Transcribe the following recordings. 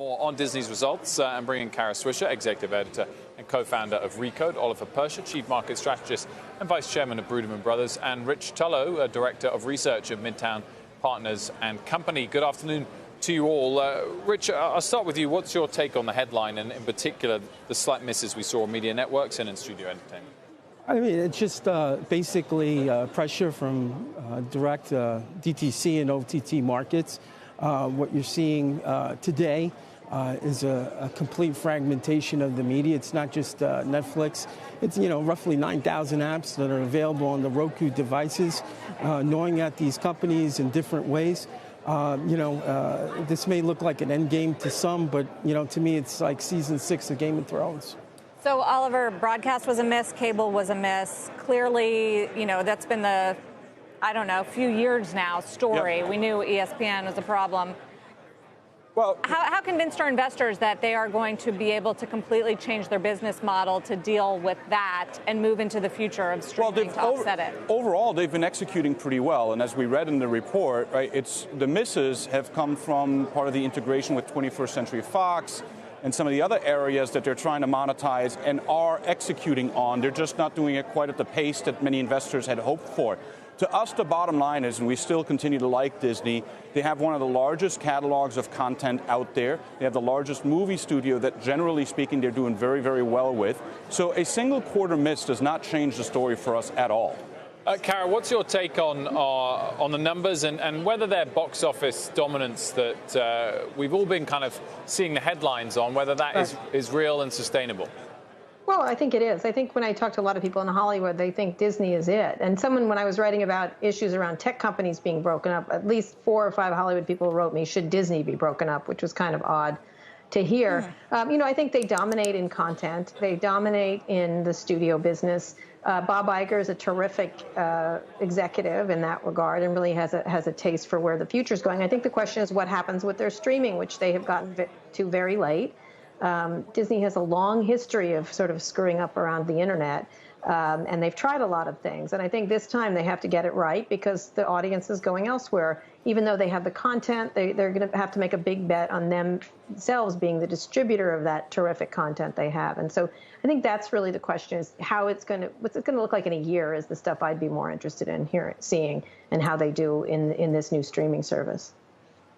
More on Disney's results and bringing Kara Swisher, executive editor and co-founder of Recode, Oliver Pursche, chief market strategist and vice chairman of Bruderman Brothers, and Rich Tullo, director of research of Midtown Partners and Company. Good afternoon to you all. Rich, I'll start with you. What's your take on the headline and in particular the slight misses we saw in media networks and in studio entertainment? I mean, it's just basically pressure from direct DTC and OTT markets. What you're seeing today is a complete fragmentation of the media. It's not just Netflix. It's, roughly 9,000 apps that are available on the Roku devices, knowing at these companies in different ways. This may look like an end game to some, but, to me, it's like season 6 of Game of Thrones. So, Oliver, broadcast was a miss, cable was a miss. Clearly, that's been the, few years now story. Yep. We knew ESPN was a problem. Well, how convinced are investors that they are going to be able to completely change their business model to deal with that and move into the future of streaming to offset it? Overall, they've been executing pretty well. And as we read in the report, right, the misses have come from part of the integration with 21st Century Fox and some of the other areas that they're trying to monetize and are executing on. They're just not doing it quite at the pace that many investors had hoped for. To us, the bottom line is, and we still continue to like Disney, they have one of the largest catalogs of content out there. They have the largest movie studio that, generally speaking, they're doing very, very well with. So a single quarter miss does not change the story for us at all. Kara, what's your take on the numbers and whether their box office dominance that we've all been kind of seeing the headlines on, whether that is real and sustainable? Well, I think it is. I think when I talk to a lot of people in Hollywood, they think Disney is it. And when I was writing about issues around tech companies being broken up, at least 4 or 5 Hollywood people wrote me, should Disney be broken up, which was kind of odd to hear. I think they dominate in content. They dominate in the studio business. Bob Iger is a terrific executive in that regard and really has a taste for where the future is going. I think the question is what happens with their streaming, which they have gotten to very late. Disney has a long history of sort of screwing up around the internet, and they've tried a lot of things. And I think this time they have to get it right because the audience is going elsewhere. Even though they have the content, they're going to have to make a big bet on themselves being the distributor of that terrific content they have. And so I think that's really the question: is what's it going to look like in a year? Is the stuff I'd be more interested in seeing, and how they do in this new streaming service.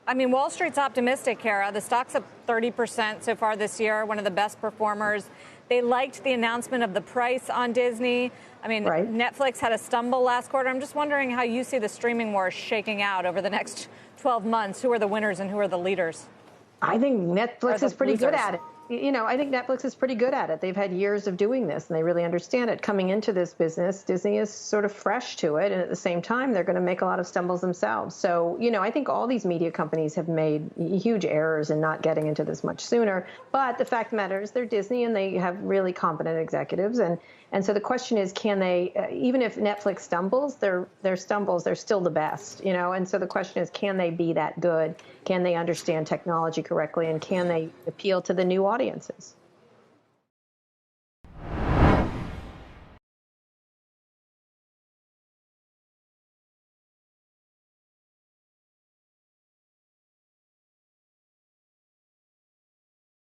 I mean, Wall Street's optimistic, Kara. The stock's up 30% so far this year, one of the best performers. They liked the announcement of the price on Disney. I mean, Netflix had a stumble last quarter. I'm just wondering how you see the streaming war shaking out over the next 12 months. Who are the winners and who are the leaders? I think Netflix is pretty good at it. I think Netflix is pretty good at it. They've had years of doing this, and they really understand it. Coming into this business, Disney is sort of fresh to it, and at the same time, they're going to make a lot of stumbles themselves. So, I think all these media companies have made huge errors in not getting into this much sooner. But the fact matters, they're Disney, and they have really competent executives. And so the question is, can they, even if Netflix stumbles, their stumbles, they're still the best, And so the question is, can they be that good? Can they understand technology correctly? And can they appeal to the new audiences?